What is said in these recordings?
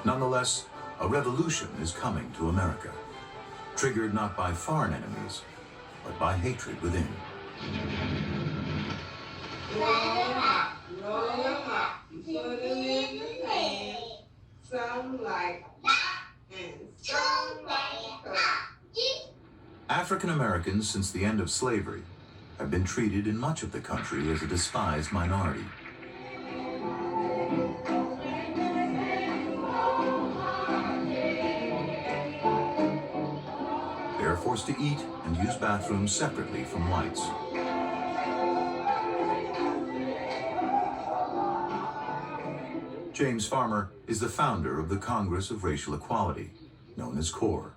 Nonetheless, a revolution is coming to America, triggered not by foreign enemies, but by hatred within. African Americans, since the end of slavery, have been treated in much of the country as a despised minority. They are forced to eat and use bathrooms separately from whites. James Farmer is the founder of the Congress of Racial Equality, known as CORE.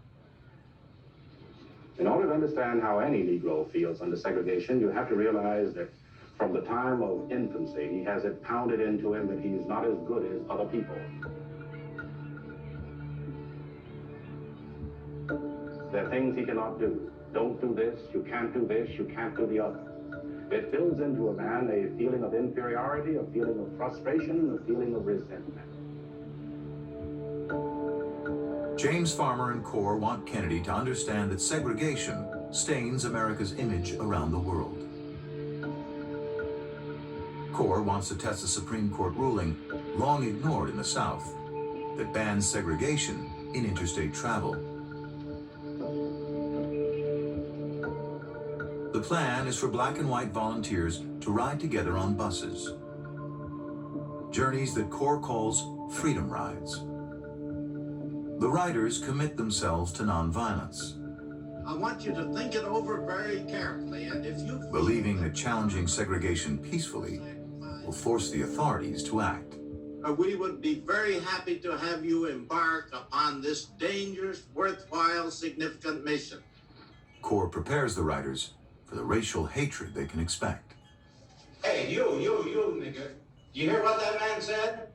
In order to understand how any Negro feels under segregation, you have to realize that from the time of infancy, he has it pounded into him that he's not as good as other people. There are things he cannot do. Don't do this, you can't do this, you can't do the other. It builds into a man a feeling of inferiority, a feeling of frustration, a feeling of resentment. James Farmer and CORE want Kennedy to understand that segregation stains America's image around the world. CORE wants to test a Supreme Court ruling, long ignored in the South, that bans segregation in interstate travel. The plan is for black and white volunteers to ride together on buses, journeys that CORE calls freedom rides. The riders commit themselves to nonviolence, I want you to think it over very carefully, and if you believing that challenging segregation peacefully will force the authorities to act. we would be very happy to have you embark upon this dangerous, worthwhile, significant mission. CORE prepares the riders for the racial hatred they can expect. Hey, you, nigga. Do you hear what that man said?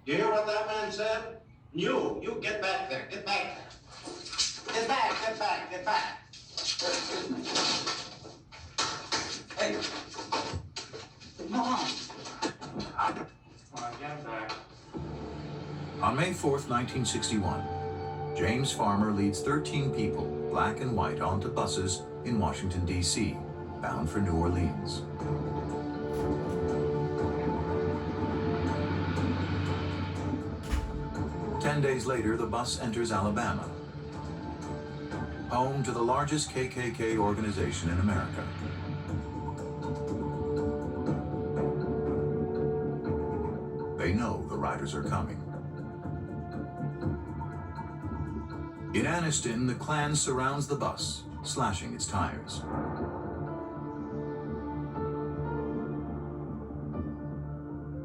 Do you hear what that man said? You get back there. Get back there. Get back. Hey. Come on. Get back. On May 4th, 1961, James Farmer leads 13 people, black and white, onto buses in Washington, D.C., bound for New Orleans. Ten days later, the bus enters Alabama, home to the largest KKK organization in America. They know the riders are coming. In Anniston, the Klan surrounds the bus, slashing its tires.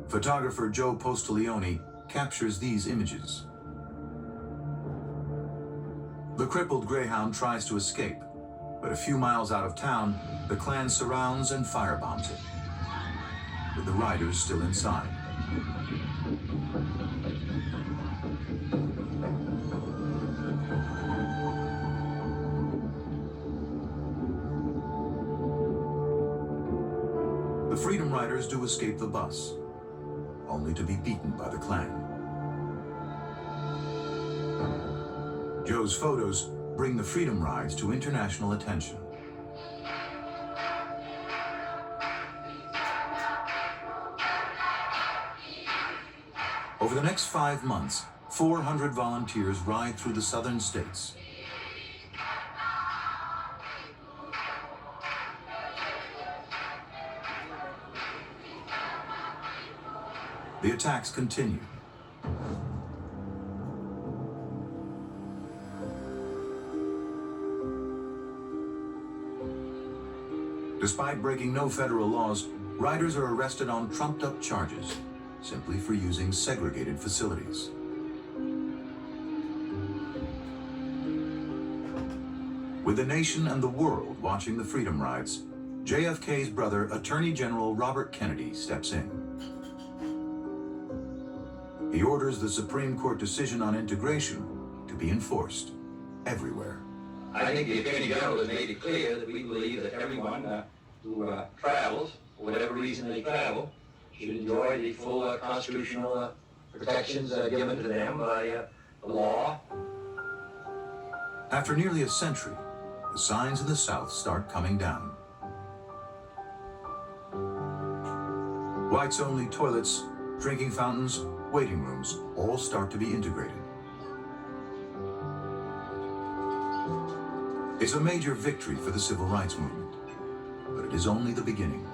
Photographer Joe Postolione captures these images. The crippled Greyhound tries to escape, but a few miles out of town, the Klan surrounds and firebombs it, with the riders still inside. The Freedom Riders do escape the bus, only to be beaten by the Klan. Joe's photos bring the Freedom Rides to international attention. Over the next 5 months, 400 volunteers ride through the southern states. The attacks continue. Despite breaking no federal laws, riders are arrested on trumped-up charges, simply for using segregated facilities. With the nation and the world watching the Freedom Rides, JFK's brother, Attorney General Robert Kennedy, steps in. He orders the Supreme Court decision on integration to be enforced everywhere. I think the Attorney General has made it clear that we believe that everyone who travels, for whatever reason they travel, should enjoy the full constitutional protections given to them by the law. After nearly a century, the signs in the South start coming down. Whites-only toilets, drinking fountains, waiting rooms all start to be integrated. It's a major victory for the civil rights movement, but it is only the beginning.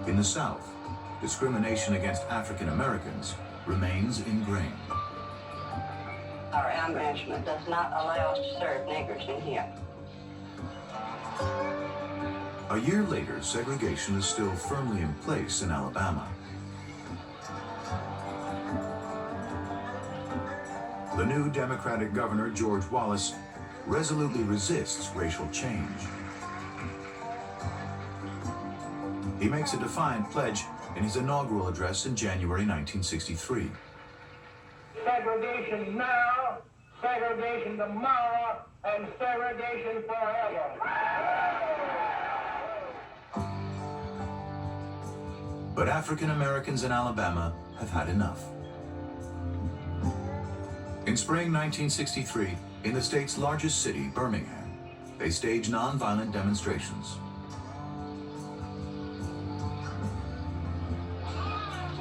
In the South, discrimination against African Americans remains ingrained. Our amendment does not allow us to serve niggers in here. A year later, segregation is still firmly in place in Alabama. The new Democratic governor, George Wallace, resolutely resists racial change. He makes a defiant pledge in his inaugural address in January 1963. Segregation now, segregation tomorrow, and segregation forever. But African Americans in Alabama have had enough. In spring 1963, in the state's largest city, Birmingham, they stage nonviolent demonstrations.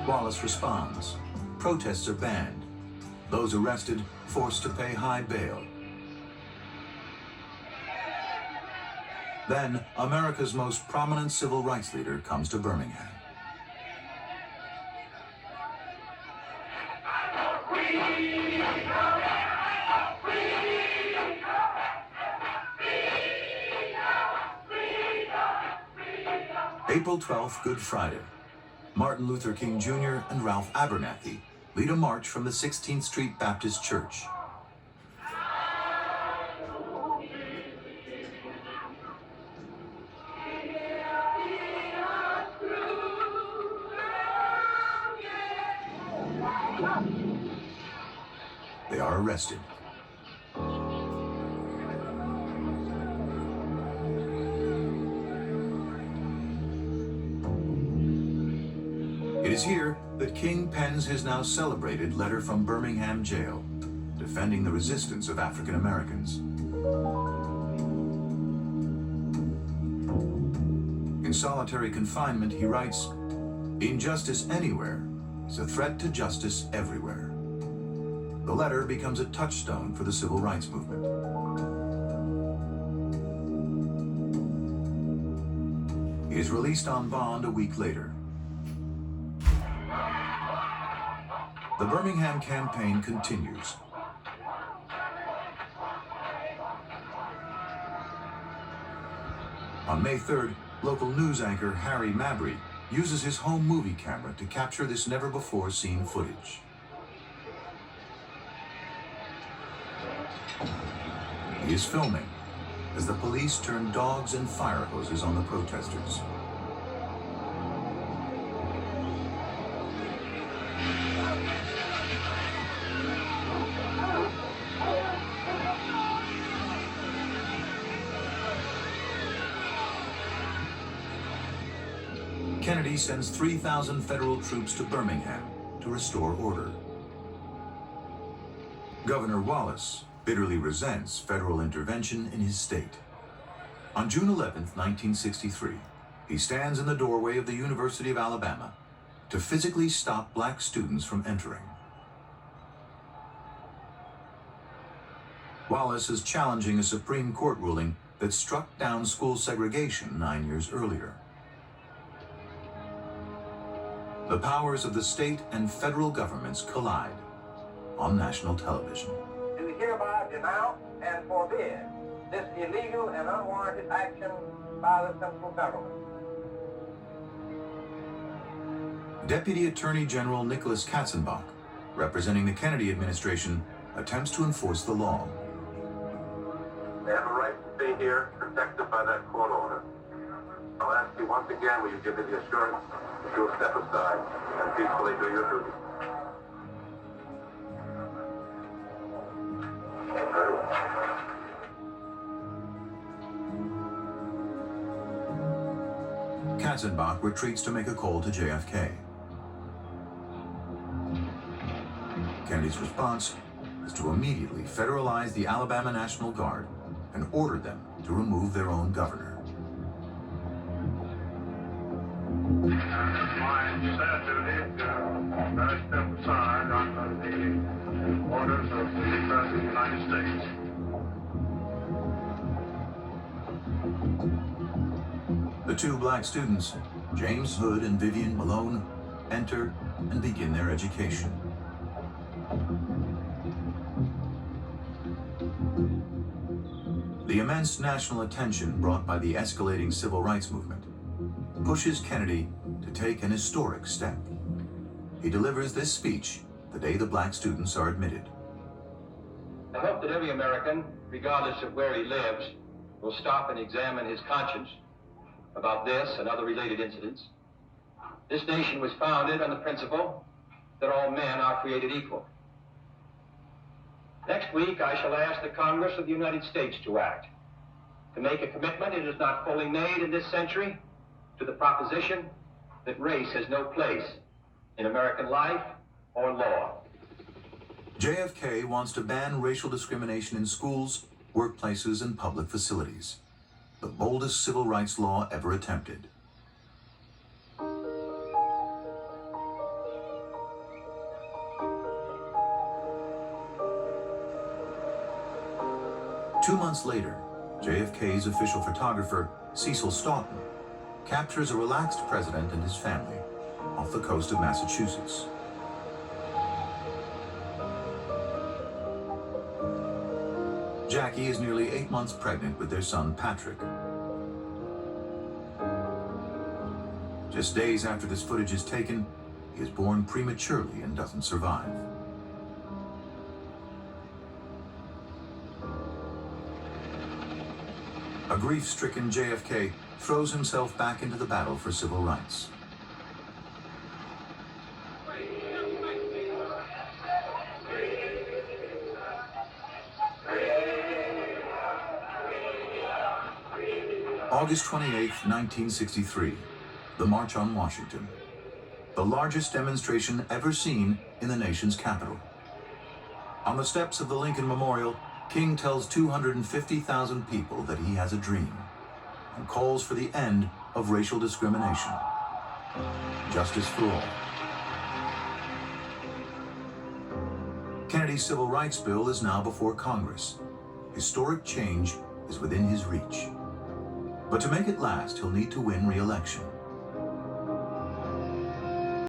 Wallace responds. Protests are banned. Those arrested forced to pay high bail. Then, America's most prominent civil rights leader comes to Birmingham. April 12th, Good Friday. Martin Luther King Jr. and Ralph Abernathy lead a march from the 16th Street Baptist Church. They are arrested. It is here that King pens his now celebrated letter from Birmingham jail, defending the resistance of African Americans. In solitary confinement, he writes, "Injustice anywhere is a threat to justice everywhere." The letter becomes a touchstone for the civil rights movement. He is released on bond a week later. The Birmingham campaign continues. On May 3rd, local news anchor Harry Mabry uses his home movie camera to capture this never-before-seen footage. He is filming as the police turn dogs and fire hoses on the protesters. Kennedy sends 3,000 federal troops to Birmingham to restore order. Governor Wallace bitterly resents federal intervention in his state. On June 11, 1963, he stands in the doorway of the University of Alabama to physically stop black students from entering. Wallace is challenging a Supreme Court ruling that struck down school segregation 9 years earlier. The powers of the state and federal governments collide on national television. Do hereby denounce and forbid this illegal and unwarranted action by the central government. Deputy Attorney General Nicholas Katzenbach, representing the Kennedy administration, attempts to enforce the law. They have a right to stay here, protected by that court order. I'll ask you once again, will you give me the assurance that you will step aside and peacefully do your duty? Very well. Katzenbach retreats to make a call to JFK. Kennedy's response is to immediately federalize the Alabama National Guard and order them to remove their own governor. My sad duty to step aside under the orders of the President of the United States. The two black students, James Hood and Vivian Malone, enter and begin their education. The immense national attention brought by the escalating civil rights movement pushes Kennedy to take an historic step. He delivers this speech the day the black students are admitted. I hope that every American, regardless of where he lives, will stop and examine his conscience about this and other related incidents. This nation was founded on the principle that all men are created equal. Next week, I shall ask the Congress of the United States to act, to make a commitment it is not fully made in this century to the proposition that race has no place in American life or law. JFK wants to ban racial discrimination in schools, workplaces, and public facilities. The boldest civil rights law ever attempted. Two months later, JFK's official photographer, Cecil Stoughton, captures a relaxed president and his family off the coast of Massachusetts. Jackie is nearly 8 months pregnant with their son, Patrick. Just days after this footage is taken, he is born prematurely and doesn't survive. A grief-stricken JFK throws himself back into the battle for civil rights. August 28, 1963, the March on Washington, the largest demonstration ever seen in the nation's capital. On the steps of the Lincoln Memorial, King tells 250,000 people that he has a dream and calls for the end of racial discrimination. Justice for all. Kennedy's civil rights bill is now before Congress. Historic change is within his reach. But to make it last, he'll need to win re-election.